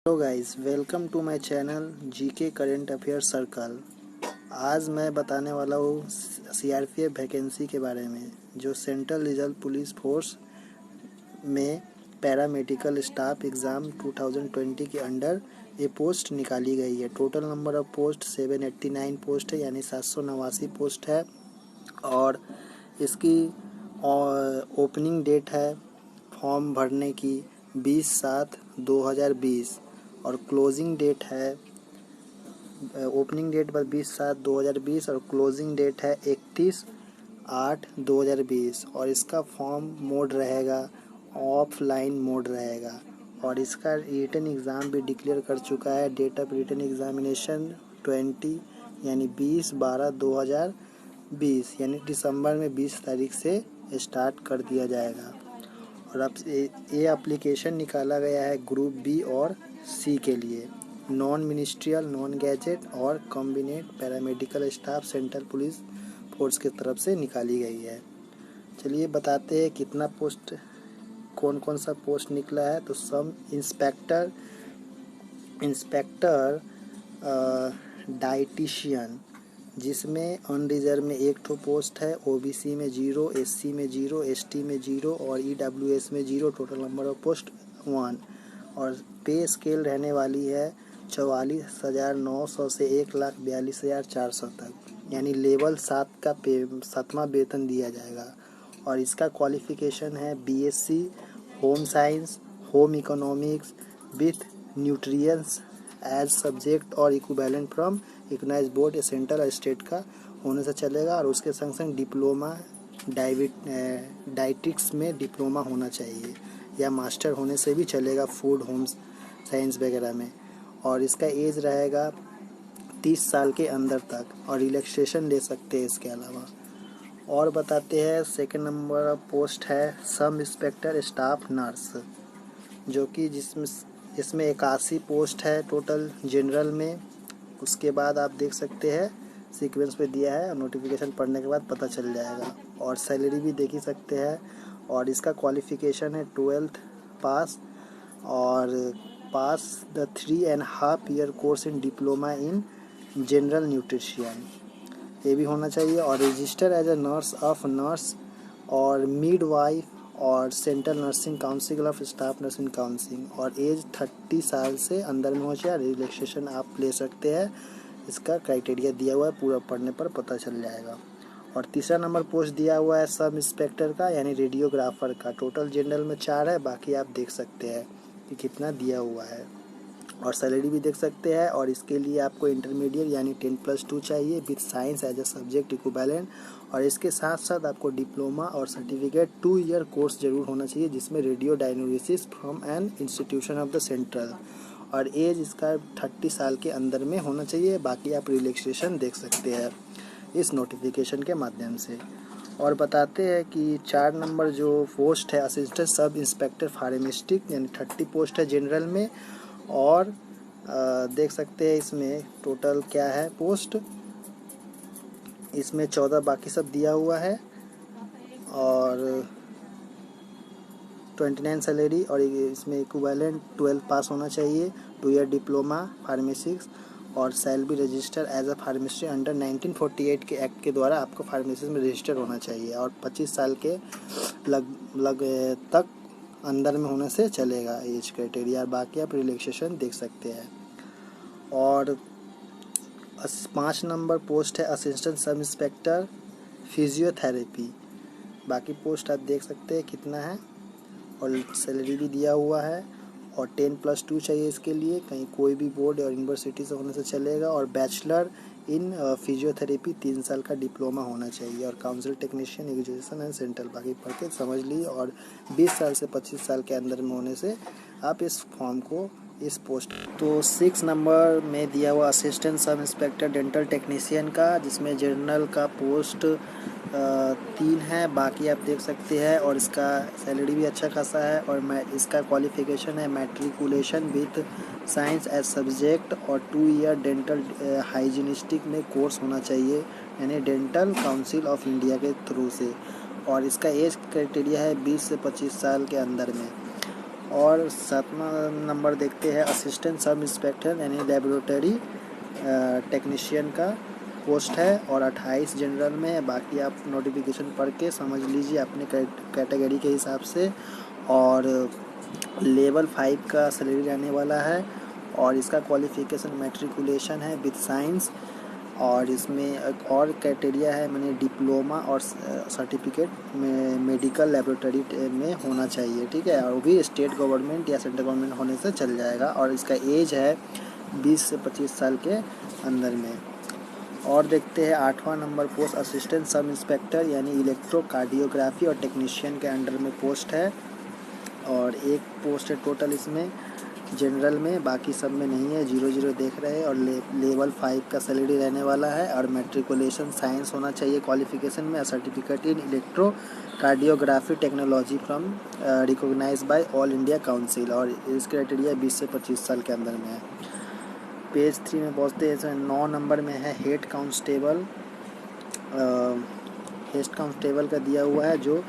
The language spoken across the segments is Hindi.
Hello guys, welcome to my channel GK current affair circle. आज मैं बताने वाला हूँ सीआरपीएफ वैकेंसी के बारे में, जो सेंट्रल रिजर्व पुलिस फोर्स में पैरामेडिकल स्टाफ एग्ज़ाम 2020 के अंडर ये पोस्ट निकाली गई है। Total number of post 789 post है, यानी 789 पोस्ट है। और इसकी ओपनिंग डेट है फॉर्म भरने की 20/7/2020 और क्लोजिंग डेट है ओपनिंग डेट पर 20/7/2020 और क्लोजिंग डेट है 31/8/2020। और इसका फॉर्म मोड रहेगा ऑफलाइन मोड रहेगा। और इसका रिटन एग्ज़ाम भी डिक्लेयर कर चुका है। डेट ऑफ रिटन एग्जामिनेशन 20 यानी 20/12/2020 यानी दिसंबर में 20 तारीख से स्टार्ट कर दिया जाएगा। और अब ये एप्लीकेशन निकाला गया है ग्रुप बी और सी के लिए। नॉन मिनिस्ट्रियल, नॉन गैजेट और कॉम्बिनेट paramedical staff central police force की तरफ से निकाली गई है। चलिए बताते हैं कितना पोस्ट, कौन कौन सा पोस्ट निकला है। तो सब इंस्पेक्टर डाइटिशियन, जिसमें अनरिजर्व में 1 पोस्ट है, ओबीसी में 0, एससी में 0, एसटी में 0 और ईडब्ल्यूएस में 0। Total number of post 1। और पे स्केल रहने वाली है 44,900 से 1,42,400 तक, यानी लेवल 7 का 7वां वेतन दिया जाएगा। और इसका क्वालिफिकेशन है BSc home science, home economics with nutrients as subject और इक्विवेलेंट फ्रॉम रिकॉग्नाइज्ड बोर्ड या सेंट्रल और स्टेट का होने से चलेगा। और उसके संग संग डिप्लोमा डाइटिक्स में डिप्लोमा होना चाहिए या मास्टर होने से भी चलेगा, फूड होम साइंस वगैरह में। और इसका एज रहेगा 30 साल के अंदर तक और रिलैक्सेशन ले सकते हैं इसके अलावा। और बताते हैं सेकंड नंबर पोस्ट है सब इंस्पेक्टर स्टाफ नर्स, जो कि इसमें 81 पोस्ट है टोटल जनरल में। उसके बाद आप देख सकते हैं सीक्वेंस पे दिया है, नोटिफिकेशन पढ़ने के बाद पता चल जाएगा। और सैलरी भी देख ही सकते हैं। और इसका क्वालिफिकेशन है 12th पास और pass the 3.5 year course in diploma in general nutrition, ये भी होना चाहिए। और register as a nurse of nurse और मिडवाइफ और central nursing council of staff nursing council. और एज 30 साल से अंदर में हो जाए, रिलैक्सेशन आप ले सकते हैं। इसका क्राइटेरिया दिया हुआ है, पूरा पढ़ने पर पता चल जाएगा। और तीसरा नंबर पोस्ट दिया हुआ है सब इंस्पेक्टर का, यानी रेडियोग्राफर का। टोटल जनरल में 4 है, बाकी आप देख सकते हैं कि कितना दिया हुआ है। और सैलरी भी देख सकते हैं। और इसके लिए आपको इंटरमीडिएट यानी 10+2 चाहिए with science as a subject equivalent. और इसके साथ साथ आपको डिप्लोमा और सर्टिफिकेट 2 ईयर कोर्स जरूर होना चाहिए, जिसमें radio diagnosis from an institution of the central. और एज इसका 30 साल के अंदर में होना चाहिए। बाकी आप रिलैक्सेशन देख सकते हैं इस नोटिफिकेशन के माध्यम से। और बताते हैं कि 4 नंबर जो पोस्ट है असिस्टेंट सब इंस्पेक्टर फार्मासिस्ट, यानी 30 पोस्ट है जनरल में। और देख सकते हैं इसमें टोटल क्या है पोस्ट, इसमें 14, बाकी सब दिया हुआ है। और 29 सैलरी। और इसमें इक्विवेलेंट 12 पास होना चाहिए, 2 ईयर डिप्लोमा फार्मेसिक्स। और salary register as a pharmacy under 1948 के एक्ट के द्वारा आपको फार्मेसी में रजिस्टर होना चाहिए। और 25 साल के लग तक अंदर में होने से चलेगा एज क्राइटेरिया। बाकी आप रिलैक्सेशन देख सकते हैं। और 5 नंबर पोस्ट है असिस्टेंट सब इंस्पेक्टर फिजियोथेरेपी। बाकी पोस्ट आप देख सकते हैं कितना है। और सैलरी भी दिया हुआ है। और 10+2 चाहिए इसके लिए, कहीं कोई भी बोर्ड और यूनिवर्सिटी से होने से चलेगा। और बैचलर इन फिजियोथेरेपी 3 साल का डिप्लोमा होना चाहिए। और council technician education and central, बाकी पढ़ के समझ ली। और 20 साल से 25 साल के अंदर में होने से आप इस फॉर्म को इस पोस्ट। तो 6 नंबर में दिया हुआ assistant sub inspector dental technician का, जिसमें जनरल का पोस्ट 3 है, बाकी आप देख सकते हैं। और इसका सैलरी भी अच्छा खासा है। और इसका क्वालिफिकेशन है matriculation with science as subject और 2 ईयर डेंटल हाइजीनिस्टिक में कोर्स होना चाहिए, यानी डेंटल काउंसिल ऑफ इंडिया के थ्रू से। और इसका एज क्राइटेरिया है 20 से 25 साल के अंदर में। और 7वां नंबर देखते हैं असिस्टेंट सब इंस्पेक्टर यानी लेबोरेटरी टेक्नीशियन का पोस्ट है और 28 जनरल में है। बाकी आप नोटिफिकेशन पढ़ के समझ लीजिए अपने कैटेगरी के हिसाब से। और लेवल 5 का सैलरी रहने वाला है और इसका क्वालिफिकेशन मैट्रिकुलेशन है विद साइंस। और इसमें एक और क्राइटेरिया है मैंने डिप्लोमा और सर्टिफिकेट में मेडिकल लेबोरेटरी में होना चाहिए, ठीक है। और वो भी स्टेट गवर्नमेंट या सेंट्रल गवर्नमेंट होने से चल जाएगा। और इसका एज है 20 से 25 साल के अंदर में। और देखते हैं 8वां number post assistant sub inspector यानी इलेक्ट्रोकार्डियोग्राफी और टेक्नीशियन के अंडर में पोस्ट है। और एक पोस्ट है टोटल इसमें जनरल में, बाकी सब में नहीं है, 0-0 देख रहे हैं। और लेवल 5 का सैलरी रहने वाला है और मैट्रिकुलेशन साइंस होना चाहिए क्वालिफिकेशन में। Certificate in electro cardiography technology from recognize by all India council. और इस क्राइटेरिया 20 से 25 साल के अंदर में है। पेज 3 में पहुँचते हैं। इसमें 9 नंबर में है हेड कांस्टेबल का दिया हुआ है, जो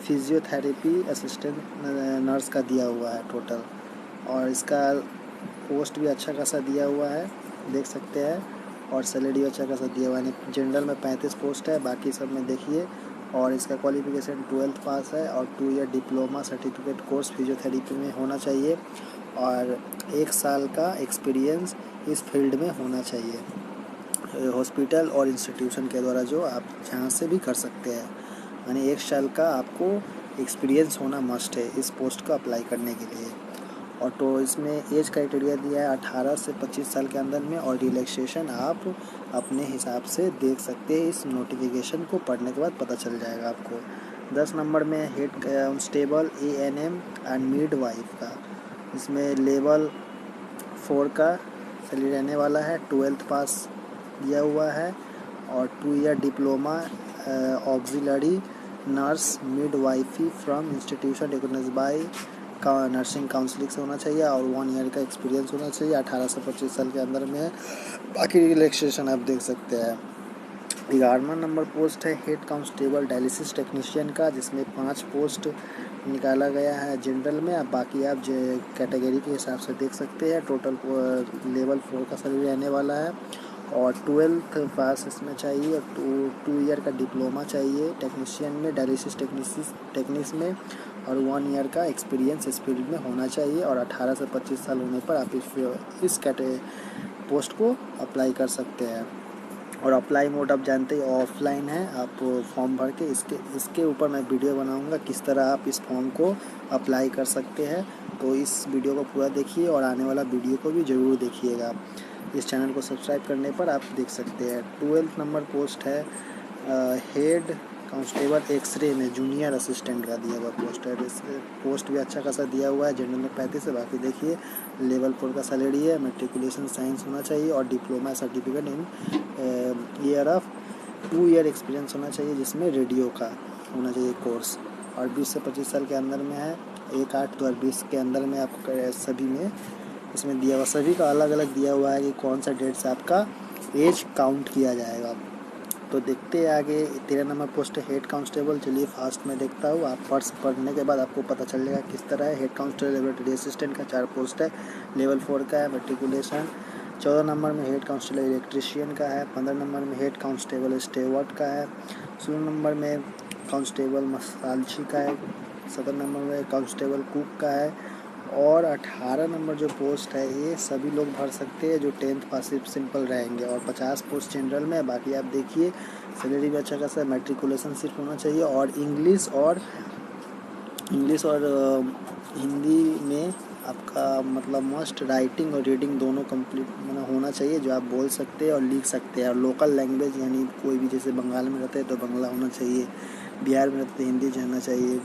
फिजियोथेरेपी असिस्टेंट नर्स का दिया हुआ है टोटल। और इसका पोस्ट भी अच्छा खासा दिया हुआ है, देख सकते हैं। और सैलरी भी अच्छा खासा दिया हुआ है। जनरल में 35 पोस्ट है, बाकी सब में देखिए। और इसका क्वालिफिकेशन 12th पास है और 2 year diploma certificate course physiotherapy में होना चाहिए और 1 साल का एक्सपीरियंस इस फील्ड में होना चाहिए हॉस्पिटल और इंस्टीट्यूशन के द्वारा, जो आप जहाँ से भी कर सकते हैं। यानी 1 साल का आपको एक्सपीरियंस होना मस्ट है इस पोस्ट को अप्लाई करने के लिए। और तो इसमें एज क्राइटेरिया दिया है 18 से 25 साल के अंदर में। और रिलैक्सेशन आप अपने हिसाब से देख सकते हैं, इस नोटिफिकेशन को पढ़ने के बाद पता चल जाएगा आपको। 10 नंबर में head constable ANM and midwife का, इसमें लेवल 4 का सैलरी रहने वाला है, 12th पास दिया हुआ है और 2 year diploma auxiliary nurse midwifery from institution recognized by nursing counselling से होना चाहिए और 1 ईयर का एक्सपीरियंस होना चाहिए, 18 से 25 साल के अंदर में है। बाकी रिलैक्सेशन आप देख सकते हैं। 11वां नंबर पोस्ट है हेड कांस्टेबल डायलिसिस टेक्नीशियन का, जिसमें 5 पोस्ट निकाला गया है जनरल में। अब बाकी आप कैटेगरी के हिसाब से देख सकते हैं। टोटल लेवल 4 का सैलरी रहने वाला है और 12th पास इसमें चाहिए और 2 ईयर का डिप्लोमा चाहिए टेक्नीशियन में, डायलिसिस टेक्निक्स में। और 1 ईयर का एक्सपीरियंस इस फील्ड में होना चाहिए और 18 से 25 साल होने पर आप इस पोस्ट को अप्लाई कर सकते हैं। और अप्लाई मोड आप जानते हैं ऑफलाइन है, आप फॉर्म भर के इसके ऊपर मैं वीडियो बनाऊंगा किस तरह आप इस फॉर्म को अप्लाई कर सकते हैं। तो इस वीडियो को पूरा देखिए और आने वाला वीडियो को भी ज़रूर देखिएगा। इस चैनल को सब्सक्राइब करने पर आप देख सकते हैं। 12th नंबर पोस्ट है हेड कांस्टेबल एक्सरे में जूनियर असिस्टेंट का दिया हुआ पोस्ट है। पोस्ट भी अच्छा खासा दिया हुआ है, जनरल में 35 है। बाकी देखिए लेवल 4 का सैलरी है, मैट्रिकुलेशन साइंस होना चाहिए और diploma certificate in year of 2 year experience होना चाहिए, जिसमें रेडियो का होना चाहिए कोर्स। और 20 से 25 साल के अंदर में है। 1/8/2020 के अंदर में आपको सभी में इसमें दिया हुआ, सभी का अलग अलग दिया हुआ है कि कौन सा डेट से आपका एज काउंट किया जाएगा। तो देखते हैं आगे। 13 नंबर पोस्ट है हेड कांस्टेबल। चलिए फास्ट में देखता हूँ, आप पढ़ने के बाद आपको पता चल जाएगा किस तरह है। हेड कांस्टेबल लेबोरेटरी असिस्टेंट का 4 पोस्ट है, लेवल 4 का है, मैट्रिकुलेशन। 14 नंबर में हेड कांस्टेबल इलेक्ट्रीशियन का है। 15 नंबर में हेड कांस्टेबल स्टेवर्ड का है। 16 नंबर में कांस्टेबल मसालची का है। 17 नंबर में कांस्टेबल कुक का है। और 18 नंबर जो पोस्ट है ये सभी लोग भर सकते हैं जो 10th पास सिंपल रहेंगे। और 50 पोस्ट जनरल में। बाकी आप देखिए सैलरी भी अच्छा खासा, मैट्रिकुलेशन सिर्फ होना चाहिए और इंग्लिश और हिंदी में आपका मतलब मस्ट राइटिंग और रीडिंग दोनों कंप्लीट मतलब होना चाहिए, जो आप बोल सकते हैं और लिख सकते हैं। और लोकल लैंग्वेज यानी कोई भी, जैसे बंगाल में रहते हैं तो बंगला होना चाहिए, बिहार में रहते तो हिंदी जानना चाहिए।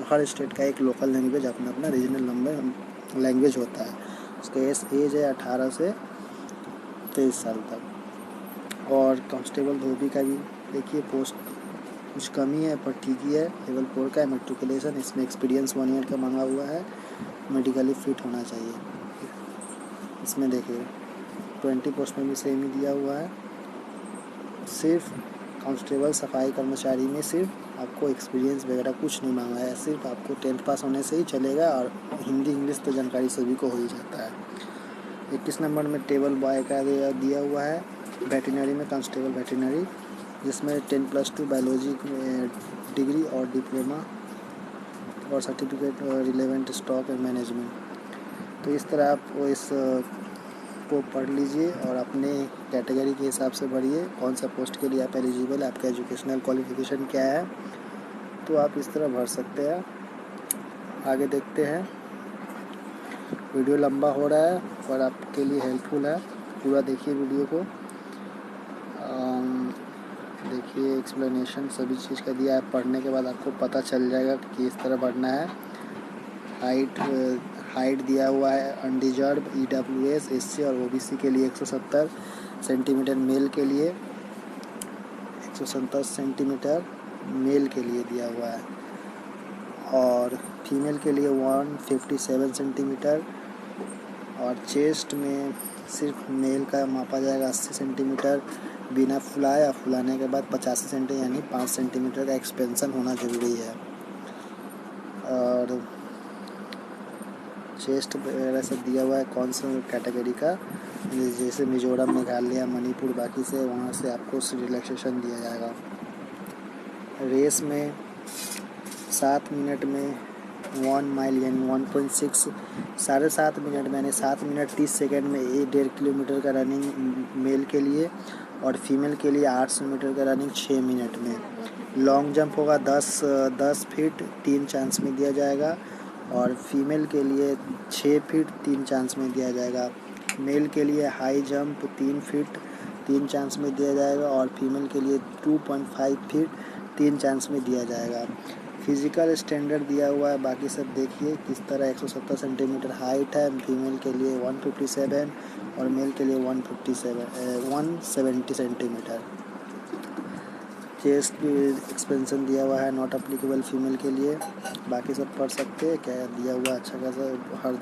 हर स्टेट का एक लोकल लैंग्वेज अपना अपना रीजनल लैंग्वेज होता है। उसका एज है 18 से 23 साल तक। और कांस्टेबल धोबी का भी देखिए पोस्ट कुछ कमी है पर ठीक ही है, लेवल 4 का है, मैट्रिकुलेशन। इसमें एक्सपीरियंस 1 ईयर का मांगा हुआ है, मेडिकली फिट होना चाहिए। इसमें देखिए 20 पोस्ट में भी सेम ही दिया हुआ है। सिर्फ कांस्टेबल सफाई कर्मचारी में सिर्फ आपको एक्सपीरियंस वगैरह कुछ नहीं मांगा है, सिर्फ आपको 10th पास होने से ही चलेगा, और हिंदी इंग्लिश तो जानकारी सभी को हो ही जाता है। 21 नंबर में टेबल बॉय का दिया हुआ है वेटरनरी में, कांस्टेबल वेटरनरी, जिसमें 10+2 बायोलॉजी डिग्री और डिप्लोमा और certificate relevant stock and management. तो इस तरह आप इस को पढ़ लीजिए और अपने कैटेगरी के हिसाब से भरिए कौन सा पोस्ट के लिए आप एलिजिबल है, आपका एजुकेशनल क्वालिफिकेशन क्या है, तो आप इस तरह भर सकते हैं। आगे देखते हैं। वीडियो लंबा हो रहा है पर आपके लिए हेल्पफुल है, पूरा देखिए वीडियो को। देखिए एक्सप्लेनेशन सभी चीज़ का दिया है, पढ़ने के बाद आपको पता चल जाएगा कि किस तरह पढ़ना है। हाइट दिया हुआ है अनडिजर्व EWS SC और OBC के लिए 170 सेंटीमीटर, मेल के लिए 170 सेंटीमीटर मेल के लिए दिया हुआ है, और फीमेल के लिए 157 सेंटीमीटर, और चेस्ट में सिर्फ मेल का मापा जाएगा 80 सेंटीमीटर बिना फुलाए, और फुलाने के बाद 85 सेंटीमीटर यानी 5 सेंटीमीटर का एक्सपेंशन होना ज़रूरी है। और चेस्ट वगैरह सब दिया हुआ है कौन सा कैटेगरी का, जैसे मिजोरम, मेघालय, मणिपुर, बाकी से वहाँ से आपको रिलैक्सेशन दिया जाएगा। रेस में 7 मिनट में 1 माइल यानी 1.6, 7.5 मिनट में यानी 7 मिनट 30 सेकेंड में 1.5 किलोमीटर का रनिंग मेल के लिए, और फीमेल के लिए 800 मीटर का रनिंग 6 मिनट में। लॉन्ग जंप होगा 10 फीट 3 चांस में दिया जाएगा, और फीमेल के लिए 6 फीट 3 चांस में दिया जाएगा। मेल के लिए हाई जंप 3 फीट 3 चांस में दिया जाएगा, और फीमेल के लिए 2.5 फीट 3 चांस में दिया जाएगा। फिजिकल स्टैंडर्ड दिया हुआ है, बाकी सब देखिए किस तरह। 170 सेंटीमीटर हाइट है फीमेल के लिए, 157 और मेल के लिए 170 सेंटीमीटर। चेस्ट एक्सपेंशन दिया हुआ है, नॉट अप्लीकेबल फीमेल के लिए, बाकी सब पढ़ सकते हैं। क्या दिया हुआ है अच्छा खासा, हर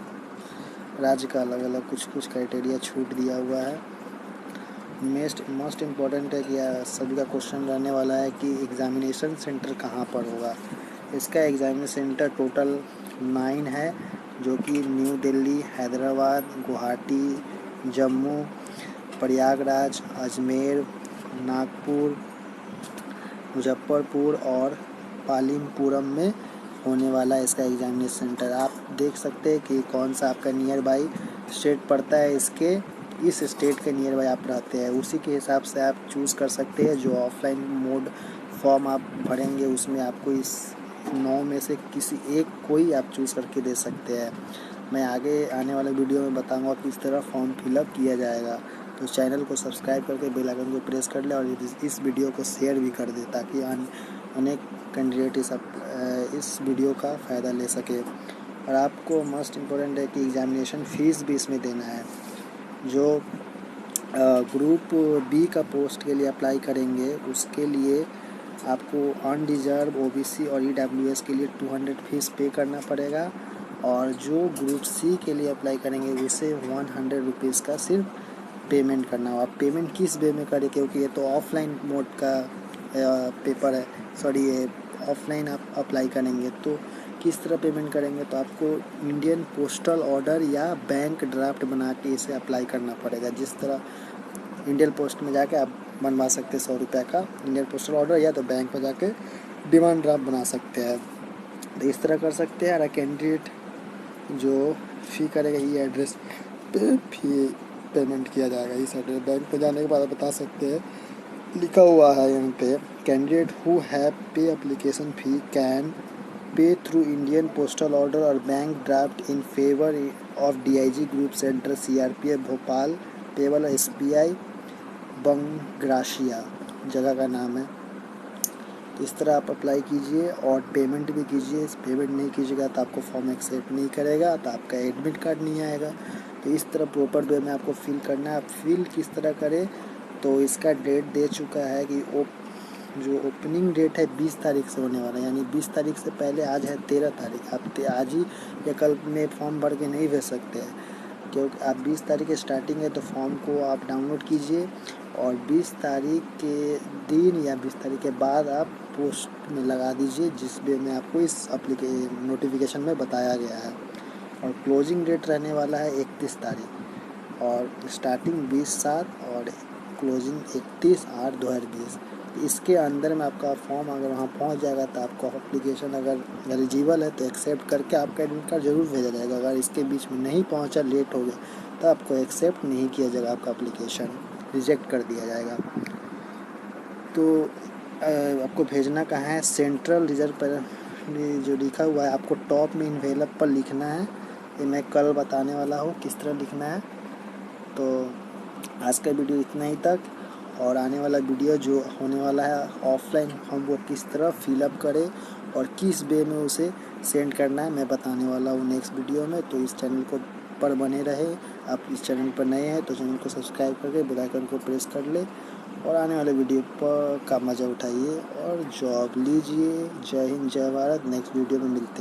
राज्य का अलग अलग कुछ क्राइटेरिया छूट दिया हुआ है। मोस्ट इम्पॉर्टेंट है कि सभी का क्वेश्चन रहने वाला है कि एग्ज़ामिनेशन सेंटर कहाँ पर होगा। इसका एग्ज़ामिनेशन सेंटर टोटल 9 है, जो कि न्यू दिल्ली, हैदराबाद, गुवाहाटी, जम्मू, प्रयागराज, अजमेर, नागपुर, मुजफ्फरपुर और पालिमपुरम में होने वाला है इसका एग्ज़ामिनेशन सेंटर। आप देख सकते हैं कि कौन सा आपका नियर बाई स्टेट पड़ता है, इसके इस स्टेट के नियर बाई आप रहते हैं, उसी के हिसाब से आप चूज़ कर सकते हैं। जो ऑफलाइन मोड फॉर्म आप भरेंगे उसमें आपको इस 9 में से किसी एक कोई आप चूज़ करके दे सकते हैं। मैं आगे आने वाले वीडियो में बताऊंगा किस तरह फॉर्म फिलअप किया जाएगा। तो चैनल को सब्सक्राइब करके बेल आइकन को प्रेस कर ले, और इस वीडियो को शेयर भी कर दे, ताकि अनेक कैंडिडेट इस वीडियो का फ़ायदा ले सके। और आपको मोस्ट इम्पोर्टेंट है कि एग्ज़ामिनेशन फ़ीस भी इसमें देना है। जो ग्रुप बी का पोस्ट के लिए अप्लाई करेंगे उसके लिए आपको अनडिजर्व OBC और EWS के लिए 200 फीस पे करना पड़ेगा, और जो ग्रुप सी के लिए अप्लाई करेंगे उसे 100 रुपीज़ का सिर्फ पेमेंट करना होगा। आप पेमेंट किस वे में करें, क्योंकि ये तो ऑफलाइन मोड का पेपर है, सॉरी ये ऑफलाइन आप अप्लाई करेंगे तो किस तरह पेमेंट करेंगे, तो आपको इंडियन पोस्टल ऑर्डर या बैंक ड्राफ्ट बना के इसे अप्लाई करना पड़ेगा। जिस तरह इंडियन पोस्ट में जाके आप बनवा सकते हैं 100 रुपये का इंडियन पोस्टल ऑर्डर, या तो बैंक में जाके डिमांड ड्राफ्ट बना सकते हैं। तो इस तरह कर सकते हैं। और कैंडिडेट जो फ़ी करेगा ये एड्रेस पे फी पेमेंट किया जाएगा। इस एड्रेस बैंक पे जाने के बाद बता सकते हैं, लिखा हुआ है यहाँ पे, candidate who have pay application fee can pay through Indian postal order और bank draft in favour of DIG group centre CRPF Bhopal, payable SBI Bangrasia जगह का नाम है। तो इस तरह आप अप्लाई कीजिए और पेमेंट भी कीजिए। पेमेंट नहीं कीजिएगा तो आपको फॉर्म एक्सेप्ट नहीं करेगा, तो आपका एडमिट कार्ड नहीं आएगा। तो इस तरह प्रॉपर वे में आपको फिल करना है। आप फिल किस तरह करें, तो इसका डेट दे चुका है कि जो ओपनिंग डेट है 20 तारीख से होने वाला है, यानी 20 तारीख से पहले आज है 13 तारीख। आप आज ही या कल में फॉर्म भर के नहीं भेज सकते हैं, क्योंकि आप 20 तारीख की स्टार्टिंग है, तो फॉर्म को आप डाउनलोड कीजिए और 20 तारीख के दिन या 20 तारीख के बाद आप पोस्ट में लगा दीजिए जिसमें मैं आपको इस नोटिफिकेशन में बताया गया है। और क्लोजिंग डेट रहने वाला है 31 तारीख और स्टार्टिंग 20/7 और क्लोजिंग 31/8/2020। इसके अंदर में आपका फॉर्म अगर वहाँ पहुँच जाएगा तो आपको एप्लीकेशन अगर एलिजिबल है तो एक्सेप्ट करके आपका एडमिट कार्ड जरूर भेजा जाएगा। अगर इसके बीच में नहीं पहुँचा, लेट हो गया, तो आपको एक्सेप्ट नहीं किया जाएगा, आपका एप्लीकेशन रिजेक्ट कर दिया जाएगा। तो आपको भेजना कहाँ है, सेंट्रल रिजर्व पर जो लिखा हुआ है आपको टॉप में इन्वेलप पर लिखना है। ये मैं कल बताने वाला हूँ किस तरह लिखना है। तो आज का वीडियो इतना ही तक, और आने वाला वीडियो जो होने वाला है ऑफलाइन फॉर्म वो किस तरह फिलअप करें और किस वे में उसे सेंड करना है मैं बताने वाला हूँ नेक्स्ट वीडियो में। तो इस चैनल को पर बने रहे। आप इस चैनल पर नए हैं तो चैनल को सब्सक्राइब करके बेल आइकन को प्रेस कर ले और आने वाले वीडियो पर का मज़ा उठाइए और जॉब लीजिए। जय हिंद, जय भारत। नेक्स्ट वीडियो में मिलते हैं।